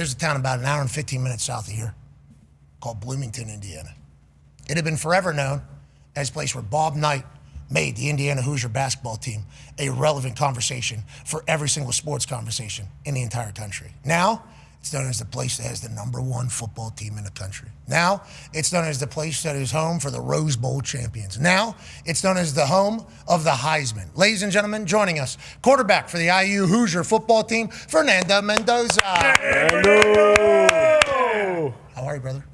There's a town about an hour and 15 minutes south of here called Bloomington, Indiana. It had been forever known as a place where Bob Knight made the Indiana Hoosier basketball team a relevant conversation for every single sports conversation in the entire country. Now, it's known as the place that has the #1 football team in the country. Now, it's known as the place that is home for the Rose Bowl champions. Now, it's known as the home of the Heisman. Ladies and gentlemen, joining us, quarterback for the IU Hoosier football team, Fernando Mendoza. Hello. How are you, brother?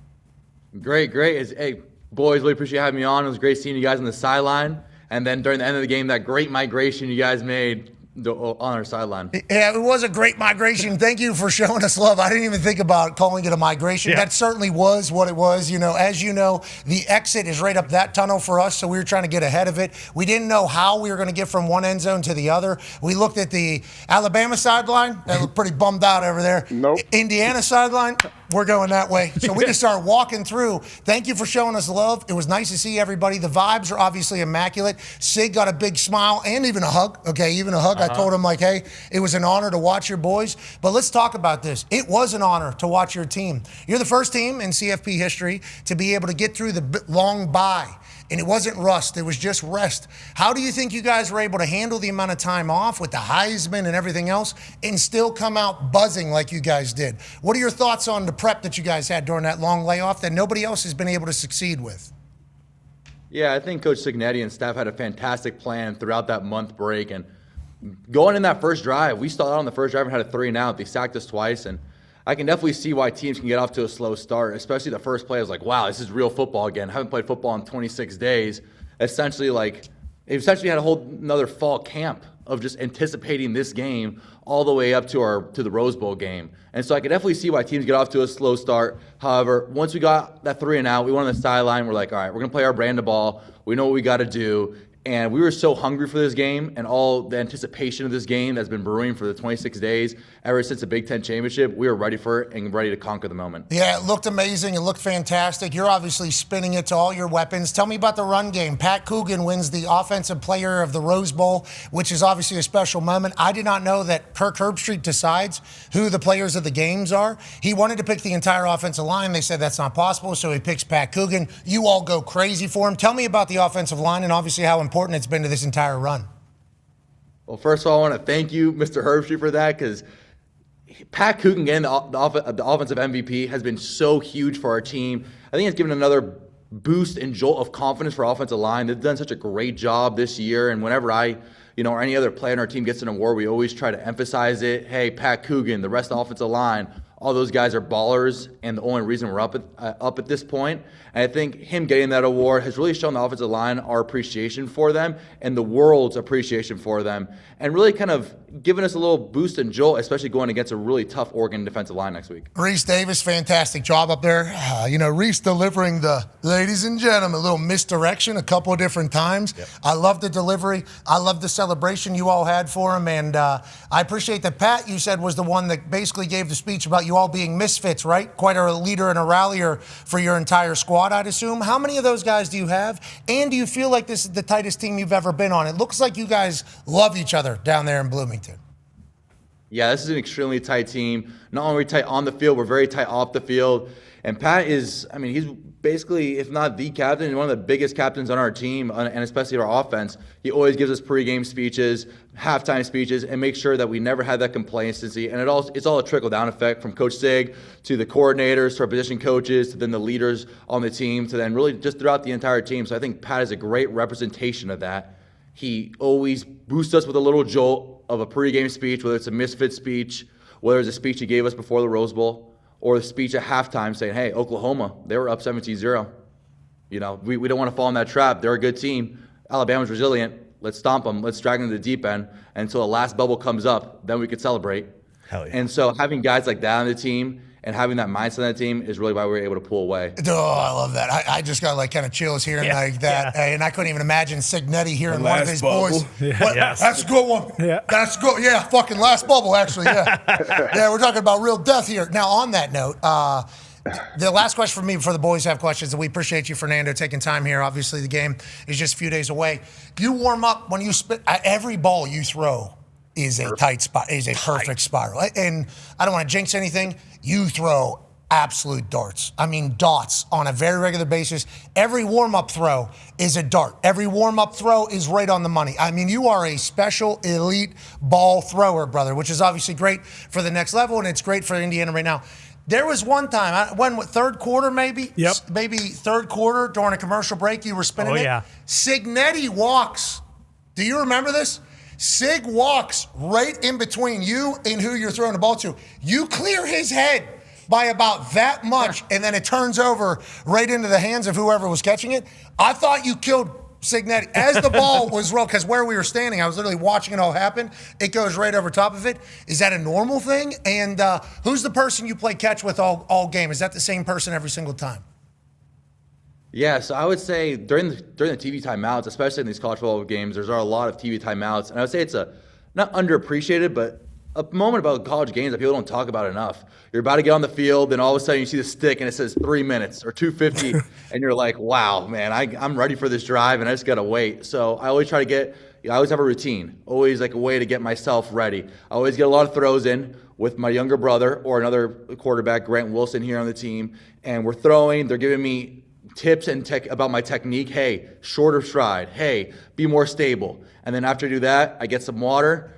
Great. Hey, boys, really appreciate having me on. It was great seeing you guys on the sideline. And then during the end of the game, that great migration you guys made on our sideline. Yeah, it was a great migration. Thank you for showing us love. I didn't even think about calling it a migration. Yeah. That certainly was what it was. You know, as you know, the exit is right up that tunnel for us, so we were trying to get ahead of it. We didn't know how we were going to get from one end zone to the other. We looked at the Alabama sideline. They looked pretty bummed out over there. Nope. Indiana sideline, we're going that way. So we just started walking through. Thank you for showing us love. It was nice to see everybody. The vibes are obviously immaculate. Sig got a big smile and even a hug. Okay, even a hug. I told him, like, hey, it was an honor to watch your boys. But let's talk about this. It was an honor to watch your team. You're the first team in CFP history to be able to get through the long bye. And it wasn't rust. It was just rest. How do you think you guys were able to handle the amount of time off with the Heisman and everything else and still come out buzzing like you guys did? What are your thoughts on the prep that you guys had during that long layoff that nobody else has been able to succeed with? Yeah, I think Coach Cignetti and staff had a fantastic plan throughout that month break. And going in that first drive, we started out on the first drive and had a 3-and-out. They sacked us twice. And I can definitely see why teams can get off to a slow start, especially the first play. I was like, wow, this is real football again. I haven't played football in 26 days. Essentially, they had a whole another fall camp of just anticipating this game all the way up to the Rose Bowl game. And so I can definitely see why teams get off to a slow start. However, once we got that 3-and-out, we went on the sideline. We're like, all right, we're going to play our brand of ball. We know what we got to do. And we were so hungry for this game and all the anticipation of this game that's been brewing for the 26 days ever since the Big Ten Championship. We were ready for it and ready to conquer the moment. Yeah, it looked amazing. It looked fantastic. You're obviously spinning it to all your weapons. Tell me about the run game. Pat Coogan wins the Offensive Player of the Rose Bowl, which is obviously a special moment. I did not know that Kirk Herbstreit decides who the players of the games are. He wanted to pick the entire offensive line. They said that's not possible, so he picks Pat Coogan. You all go crazy for him. Tell me about the offensive line and obviously how important it's been to this entire run. Well, first of all, I want to thank you, Mr. Herbstreit, for that, because Pat Coogan getting the offensive MVP has been so huge for our team. I think it's given another boost and jolt of confidence for our offensive line. They've done such a great job this year, and whenever or any other player on our team gets an award, we always try to emphasize it. Hey, Pat Coogan, the rest of the offensive line, all those guys are ballers, and the only reason we're up at this point. And I think him getting that award has really shown the offensive line our appreciation for them and the world's appreciation for them, and really kind of given us a little boost and jolt, especially going against a really tough Oregon defensive line next week. Reese Davis, fantastic job up there. Reese delivering the ladies and gentlemen, a little misdirection a couple of different times. Yep. I love the delivery. I love the celebration you all had for him. And I appreciate that Pat, you said, was the one that basically gave the speech about you all being misfits, right? Quite a leader and a rallier for your entire squad, I'd assume. How many of those guys do you have? And do you feel like this is the tightest team you've ever been on? It looks like you guys love each other down there in Bloomington. Yeah, this is an extremely tight team. Not only are we tight on the field, we're very tight off the field. And Pat is, he's basically, if not the captain, one of the biggest captains on our team, and especially our offense. He always gives us pregame speeches, halftime speeches, and makes sure that we never have that complacency. And it's all a trickle-down effect from Coach Sig to the coordinators to our position coaches to then the leaders on the team to then really just throughout the entire team. So I think Pat is a great representation of that. He always boosts us with a little jolt of a pregame speech, whether it's a misfit speech, whether it's a speech he gave us before the Rose Bowl, or the speech at halftime saying, hey, Oklahoma, they were up 17-0. We don't want to fall in that trap. They're a good team. Alabama's resilient. Let's stomp them. Let's drag them to the deep end until the last bubble comes up. Then we could celebrate. Hell yeah. And so having guys like that on the team and having that mindset on that team is really why we were able to pull away. Oh, I love that. I just got kind of chills hearing like that. Yeah. And I couldn't even imagine Cignetti hearing one of his boys. Yeah. Yes. That's a good one. Yeah. That's good. Yeah, fucking last bubble, actually. Yeah. Yeah, we're talking about real death here. Now, on that note, the last question for me before the boys have questions, and we appreciate you, Fernando, taking time here. Obviously, the game is just a few days away. You warm up when you spit every ball you throw. is a tight spot, is a perfect spiral. And I don't want to jinx anything. You throw absolute darts. I mean, dots on a very regular basis. Every warm-up throw is a dart. Every warm-up throw is right on the money. I mean, you are a special elite ball thrower, brother, which is obviously great for the next level, and it's great for Indiana right now. There was one time, third quarter maybe? Yep. Maybe third quarter during a commercial break, you were spinning it. Yeah. Signetti walks. Do you remember this? Sig walks right in between you and who you're throwing the ball to. You clear his head by about that much, and then it turns over right into the hands of whoever was catching it. I thought you killed Signetti as the ball was rolled, because where we were standing, I was literally watching it all happen. It goes right over top of it. Is that a normal thing? And who's the person you play catch with all game? Is that the same person every single time? Yeah, so I would say during the TV timeouts, especially in these college football games, there's a lot of TV timeouts, and I would say it's not underappreciated, but a moment about college games that people don't talk about enough. You're about to get on the field, and all of a sudden you see the stick, and it says 3 minutes or 2:50, and you're like, wow, man, I'm ready for this drive, and I just got to wait. So I always try to I always have a routine, always like a way to get myself ready. I always get a lot of throws in with my younger brother or another quarterback, Grant Wilson, here on the team, and we're throwing. They're giving me tips and about my technique. Hey, shorter stride. Hey, be more stable. And then after I do that, I get some water,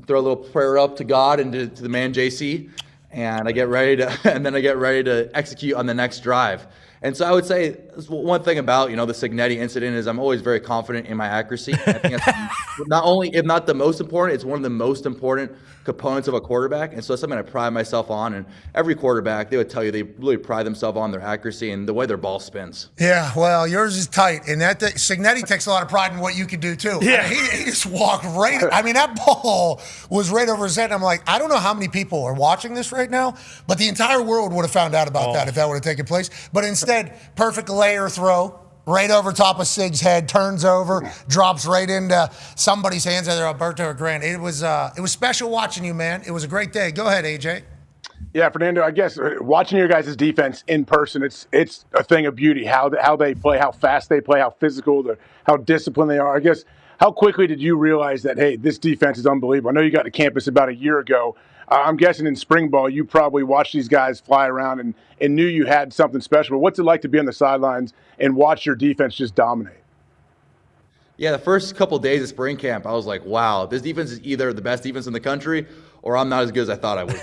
throw a little prayer up to God and to the man JC, and I get ready to execute on the next drive. And so I would say one thing about, the Signetti incident is I'm always very confident in my accuracy. I think that's not only, if not the most important, it's one of the most important components of a quarterback. And so it's something I pride myself on. And every quarterback, they would tell you they really pride themselves on their accuracy and the way their ball spins. Yeah, well, yours is tight. And Signetti takes a lot of pride in what you can do, too. Yeah. He just walked right. I mean, that ball was right over his head. And I'm like, I don't know how many people are watching this right now, but the entire world would have found out about that if that would have taken place. But instead, perfect layer throw right over top of Sig's head, turns over, drops right into somebody's hands, either Alberto or Grant. It was special watching you, man. It was a great day. Go ahead, AJ. Yeah, Fernando, I guess watching your guys' defense in person, it's a thing of beauty, how they play, how fast they play, how physical, how disciplined they are. I guess, how quickly did you realize that, hey, this defense is unbelievable? I know you got to campus about a year ago. I'm guessing in spring ball, you probably watched these guys fly around and knew you had something special. But what's it like to be on the sidelines and watch your defense just dominate? Yeah, the first couple of days of spring camp, I was like, wow, this defense is either the best defense in the country or I'm not as good as I thought I would.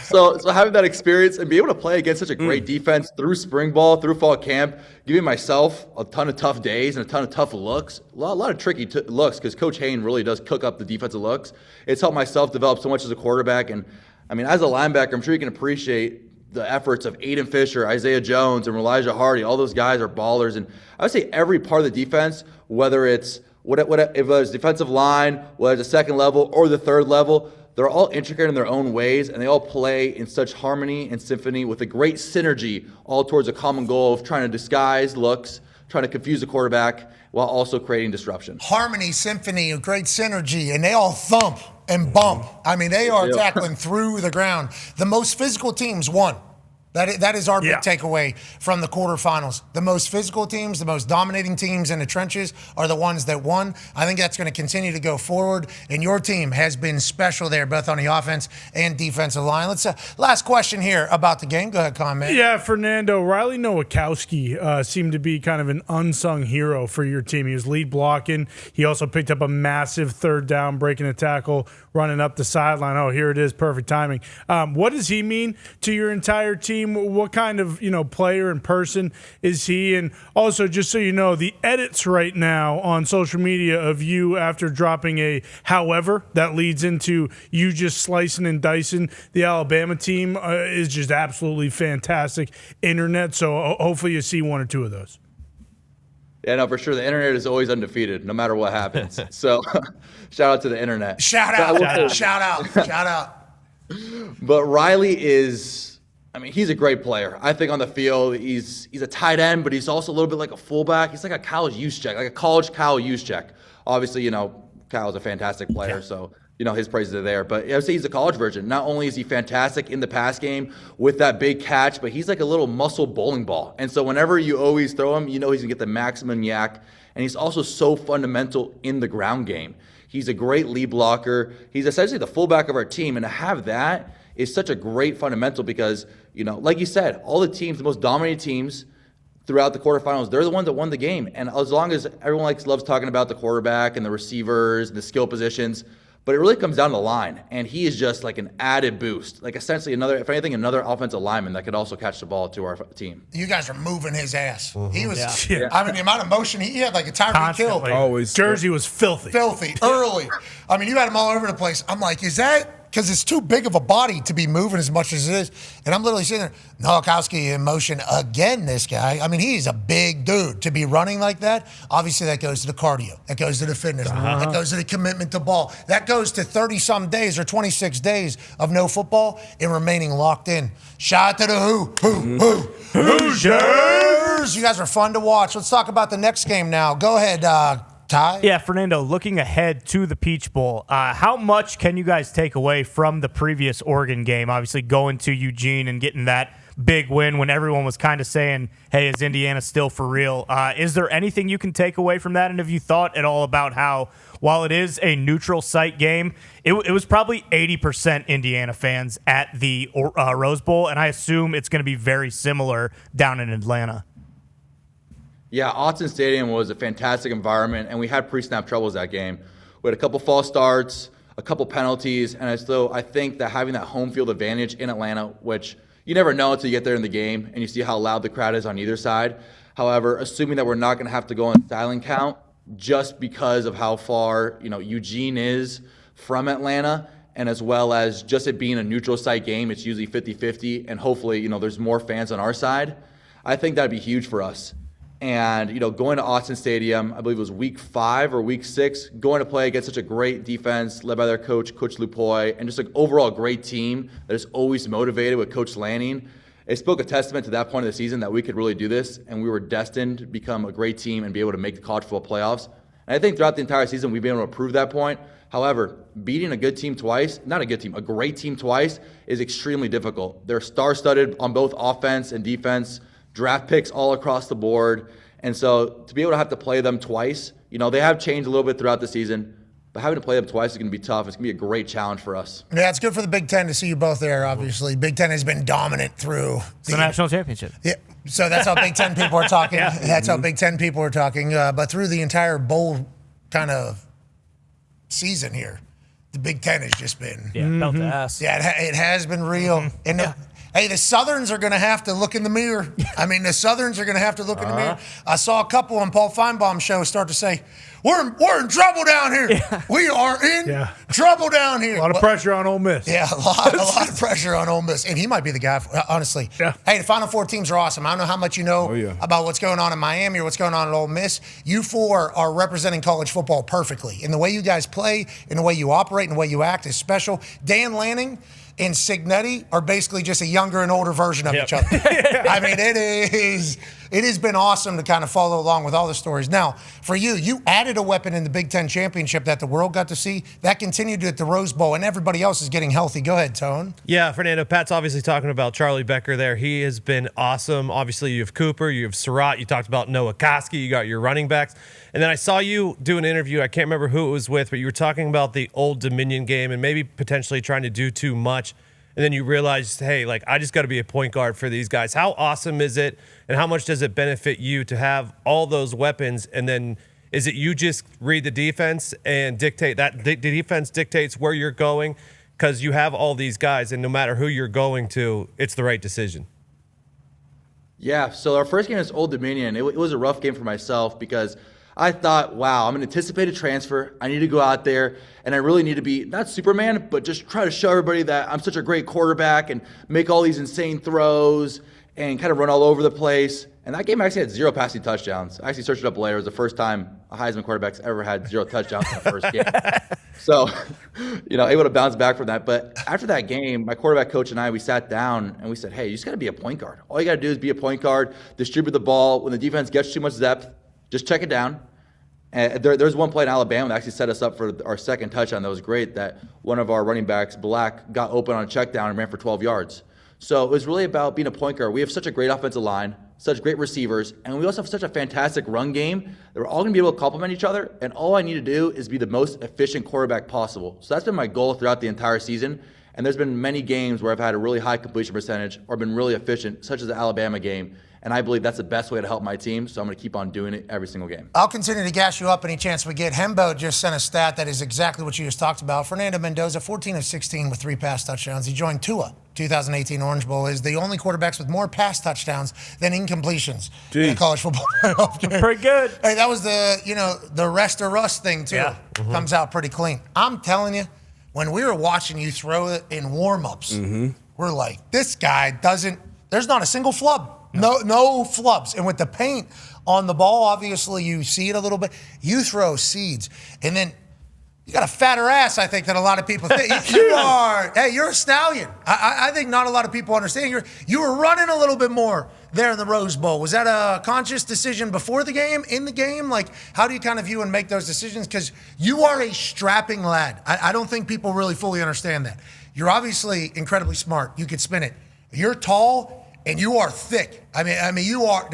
So having that experience and be able to play against such a great defense through spring ball, through fall camp, giving myself a ton of tough days and a ton of tough looks, a lot of tricky looks, because Coach Hayne really does cook up the defensive looks. It's helped myself develop so much as a quarterback. And, I mean, as a linebacker, I'm sure you can appreciate the efforts of Aiden Fisher, Isaiah Jones, and Elijah Hardy. All those guys are ballers. And I would say every part of the defense, whether it's if it's defensive line, whether it's the second level or the third level, they're all intricate in their own ways, and they all play in such harmony and symphony with a great synergy, all towards a common goal of trying to disguise looks, trying to confuse the quarterback while also creating disruption. Harmony, symphony, a great synergy, and they all thump and bump. I mean, they are tackling through the ground. The most physical teams won. That is our big takeaway from the quarterfinals. The most physical teams, the most dominating teams in the trenches are the ones that won. I think that's going to continue to go forward, and your team has been special there, both on the offense and defensive line. Let's last question here about the game. Go ahead, Con, man. Yeah, Fernando, Riley Nowakowski seemed to be kind of an unsung hero for your team. He was lead blocking. He also picked up a massive third down, breaking a tackle, running up the sideline. Oh, here it is, perfect timing. What does he mean to your entire team? What kind of player and person is he? And also, just so you know, the edits right now on social media of you after dropping a however that leads into you just slicing and dicing the Alabama team is just absolutely fantastic internet. So hopefully you see one or two of those. Yeah, no, for sure. The internet is always undefeated, no matter what happens. So shout out to the internet. Shout out. But Riley is, he's a great player. I think on the field, he's a tight end, but he's also a little bit like a fullback. He's like a college Juszczyk, like a college Kyle Juszczyk. Obviously, Kyle's a fantastic player, so his praises are there. But I would say he's a college version. Not only is he fantastic in the pass game with that big catch, but he's like a little muscle bowling ball. And so whenever you always throw him, he's going to get the maximum yak. And he's also so fundamental in the ground game. He's a great lead blocker. He's essentially the fullback of our team. And to have that is such a great fundamental because, like you said, all the teams, the most dominated teams throughout the quarterfinals, they're the ones that won the game. And as long as everyone loves talking about the quarterback and the receivers and the skill positions, but it really comes down to the line. And he is just like an added boost, like essentially another offensive lineman that could also catch the ball to our team. You guys are moving his ass. He was, I mean, the amount of motion he had, like a Tyreek Hill. Always. Jersey was filthy. Filthy, early. I mean, you had him all over the place. I'm like, is that because it's too big of a body to be moving as much as it is? And I'm literally sitting there, Nowakowski in motion again, this guy. I mean, he's a big dude. To be running like that, obviously that goes to the cardio. That goes to the fitness. That goes to the commitment to ball. That goes to 30-some days or 26 days of no football and remaining locked in. Shout out to the Hoosiers! You guys are fun to watch. Let's talk about the next game now. Go ahead, Ty? Yeah, Fernando, looking ahead to the Peach Bowl, how much can you guys take away from the previous Oregon game? Obviously, going to Eugene and getting that big win when everyone was kind of saying, hey, is Indiana still for real? Is there anything you can take away from that? And have you thought at all about how, while it is a neutral site game, it was probably 80% Indiana fans at the Rose Bowl, and I assume it's going to be very similar down in Atlanta. Yeah, Autzen Stadium was a fantastic environment, and we had pre-snap troubles that game. We had a couple false starts, a couple penalties, and I think that having that home field advantage in Atlanta, which you never know until you get there in the game and you see how loud the crowd is on either side. However, assuming that we're not going to have to go on silent count just because of how far Eugene is from Atlanta, and as well as just it being a neutral site game, it's usually 50-50, and hopefully there's more fans on our side. I think that'd be huge for us. And, going to Autzen Stadium, I believe it was week 5 or week 6, going to play against such a great defense led by their coach, Coach Lupoy, and just an overall great team that is always motivated with Coach Lanning. It spoke a testament to that point of the season that we could really do this, and we were destined to become a great team and be able to make the college football playoffs. And I think throughout the entire season, we've been able to prove that point. However, beating a good team twice, not a good team, a great team twice, is extremely difficult. They're star-studded on both offense and defense, draft picks all across the board. And so to be able to have to play them twice, they have changed a little bit throughout the season, but having to play them twice is going to be tough. It's going to be a great challenge for us. Yeah, it's good for the Big Ten to see you both there, obviously. Big Ten has been dominant through the national championship. Yeah, so that's how Big Ten people are talking. Yeah. That's how Big Ten people are talking. But through the entire bowl kind of season here, the Big Ten has just been belt to ass. Yeah, it has been real. And hey, the Southerns are going to have to look in the mirror. I mean, the Southerns are going to have to look in the mirror. I saw a couple on Paul Feinbaum's show start to say, we're in trouble down here. Yeah. We are in trouble down here. A lot of pressure on Ole Miss. Yeah, a lot of pressure on Ole Miss. And he might be the guy, honestly. Yeah. Hey, the Final Four teams are awesome. I don't know how much you know about what's going on in Miami or what's going on at Ole Miss. You four are representing college football perfectly. And the way you guys play, and the way you operate, and the way you act is special. Dan Lanning and Signetti are basically just a younger and older version of each other. I mean, it has been awesome to kind of follow along with all the stories. Now, for you added a weapon in the Big Ten Championship that the world got to see. That continued at the Rose Bowl, and everybody else is getting healthy. Go ahead, Tone. Yeah, Fernando, Pat's obviously talking about Charlie Becker there. He has been awesome. Obviously, you have Cooper, you have Surratt, you talked about Nowakowski, you got your running backs. And then I saw you do an interview, I can't remember who it was with, but you were talking about the Old Dominion game and maybe potentially trying to do too much. And then you realized, hey, I just got to be a point guard for these guys. How awesome is it, and how much does it benefit you to have all those weapons? And then is it you just read the defense and dictate that the defense dictates where you're going because you have all these guys, and no matter who you're going to, it's the right decision? Yeah, so our first game is Old Dominion. It was a rough game for myself because I thought, wow, I'm an anticipated transfer. I need to go out there, and I really need to be, not Superman, but just try to show everybody that I'm such a great quarterback and make all these insane throws and kind of run all over the place. And that game actually had 0 passing touchdowns. I actually searched it up later. It was the first time a Heisman quarterback's ever had 0 touchdowns in the first game. So, able to bounce back from that. But after that game, my quarterback coach and I, we sat down and we said, hey, you just got to be a point guard. All you got to do is be a point guard, distribute the ball. When the defense gets too much depth, just check it down. And there's one play in Alabama that actually set us up for our second touchdown that was great, that one of our running backs, Black, got open on a check down and ran for 12 yards. So it was really about being a point guard. We have such a great offensive line. such great receivers, and we also have such a fantastic run game that we're all going to be able to complement each other, and all I need to do is be the most efficient quarterback possible. So that's been my goal throughout the entire season, and there's been many games where I've had a really high completion percentage or been really efficient, such as the Alabama game, and I believe that's the best way to help my team, so I'm going to keep on doing it every single game. I'll continue to gas you up any chance we get. Hembo just sent a stat that is exactly what you just talked about. Fernando Mendoza, 14 of 16 with 3 pass touchdowns. He joined Tua. 2018 Orange Bowl is the only quarterbacks with more pass touchdowns than incompletions in a college football playoff game. Pretty good. Hey, that was the rest or rust thing too. Yeah. Comes out pretty clean. I'm telling you, when we were watching you throw it in warm-ups, we're like, this guy doesn't. There's not a single flub. No flubs. And with the paint on the ball, obviously you see it a little bit. You throw seeds, and then you got a fatter ass, I think, than a lot of people think. You're a stallion. I think not a lot of people understand. You were running a little bit more there in the Rose Bowl. Was that a conscious decision before the game, in the game? Like, how do you kind of view and make those decisions? Because you are a strapping lad. I don't think people really fully understand that. You're obviously incredibly smart. You could spin it. You're tall, and you are thick. I mean, you are,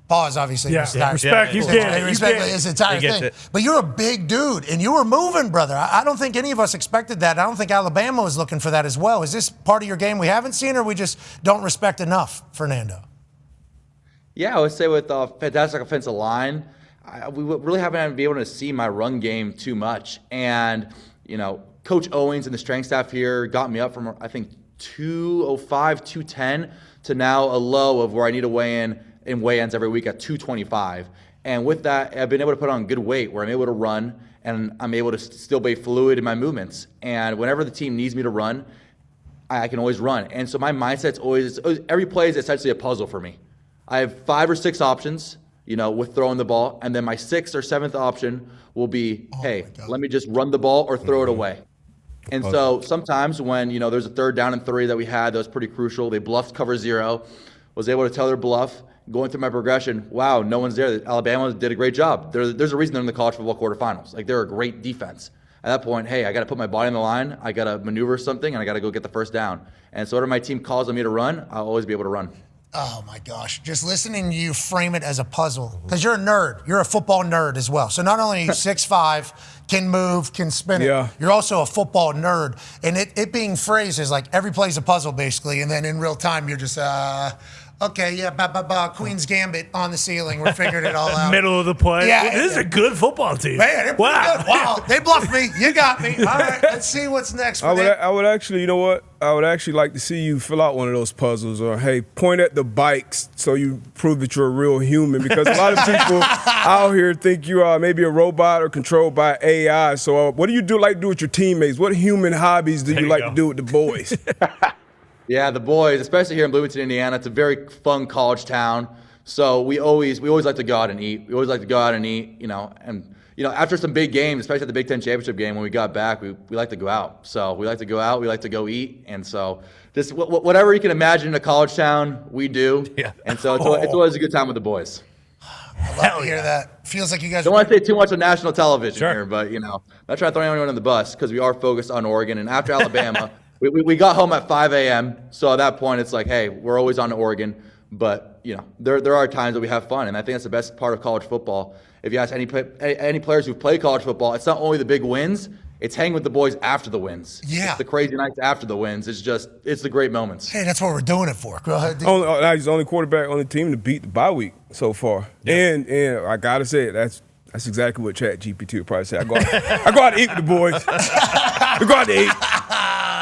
pause, obviously. Yeah, respect. You get it. Respect his entire He gets thing. it. But you're a big dude, and you were moving, brother. I don't think any of us expected that. I don't think Alabama was looking for that as well. Is this part of your game we haven't seen, or we just don't respect enough, Fernando? Yeah, I would say with a fantastic offensive line, we really haven't been able to see my run game too much. And, Coach Owens and the strength staff here got me up from, I think, 205, 210 to now a low of where I need to weigh in weigh-ins every week at 225. And with that, I've been able to put on good weight where I'm able to run and I'm able to still be fluid in my movements. And whenever the team needs me to run, I can always run. And so my mindset's always, every play is essentially a puzzle for me. I have 5 or 6 options, with throwing the ball. And then my 6th or 7th option will be, let me just run the ball or throw it away. And so sometimes when, there's a 3rd down and 3 that we had that was pretty crucial, they bluffed cover 0, was able to tell their bluff, going through my progression, wow, no one's there. Alabama did a great job. There's a reason they're in the college football quarterfinals. Like, they're a great defense. At that point, hey, I got to put my body on the line, I got to maneuver something, and I got to go get the 1st down. And so whatever my team calls on me to run, I'll always be able to run. Oh, my gosh. Just listening to you frame it as a puzzle. Because you're a nerd. You're a football nerd as well. So not only are you 6'5", can move, can spin it, you're also a football nerd. And it being phrased as like every play's a puzzle, basically. And then in real time, you're just, Queen's Gambit on the ceiling. We're figuring it all out. Middle of the play. Yeah, This is a good football team. Man, they're pretty good. Wow, they bluffed me. You got me. All right, let's see what's next. I would actually, I would actually like to see you fill out one of those puzzles, or hey, point at the bikes so you prove that you're a real human. Because a lot of people out here think you are maybe a robot or controlled by AI. So what do you like to do with your teammates? What human hobbies do you like to do with the boys? Yeah, the boys, especially here in Bloomington, Indiana, it's a very fun college town. So we always like to go out and eat. We always like to go out and eat, after some big games, especially at the Big Ten Championship game, when we got back, we like to go out. So we like to go out, we like to go eat. And so just whatever you can imagine in a college town, we do. Yeah. And so it's always a good time with the boys. I love to hear that. Feels like you guys don't want to say too much on national television here, but, not trying to throw anyone on the bus because we are focused on Oregon. And after Alabama, we got home at 5 a.m. So at that point, it's like, hey, we're always on to Oregon. But, there are times that we have fun. And I think that's the best part of college football. If you ask any players who've played college football, it's not only the big wins, it's hanging with the boys after the wins. Yeah. It's the crazy nights after the wins. It's the great moments. Hey, that's what we're doing it for. Go ahead. He's the only quarterback on the team to beat the bye week so far. Yeah. And I got to say, that's exactly what ChatGPT would probably say. I go out to eat with the boys. We go out to eat.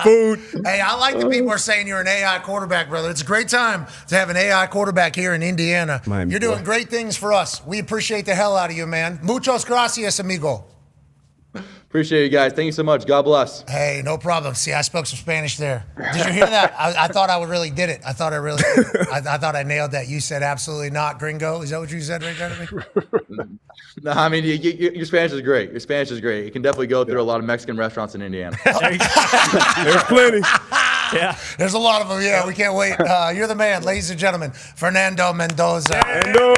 Food. Hey, I like the people are saying you're an AI quarterback, brother. It's a great time to have an AI quarterback here in Indiana. You're doing great things for us. We appreciate the hell out of you, man. Muchos gracias, amigo. Appreciate you guys. Thank you so much. God bless. Hey, no problem. See, I spoke some Spanish there. Did you hear that? I thought I really did it. I thought I nailed that. You said absolutely not, gringo. Is that what you said right there to me? No, I mean, your Spanish is great. Your Spanish is great. You can definitely go through a lot of Mexican restaurants in Indiana. There's plenty. Yeah. There's a lot of them. Yeah, we can't wait. You're the man, ladies and gentlemen. Fernando Mendoza. Fernando.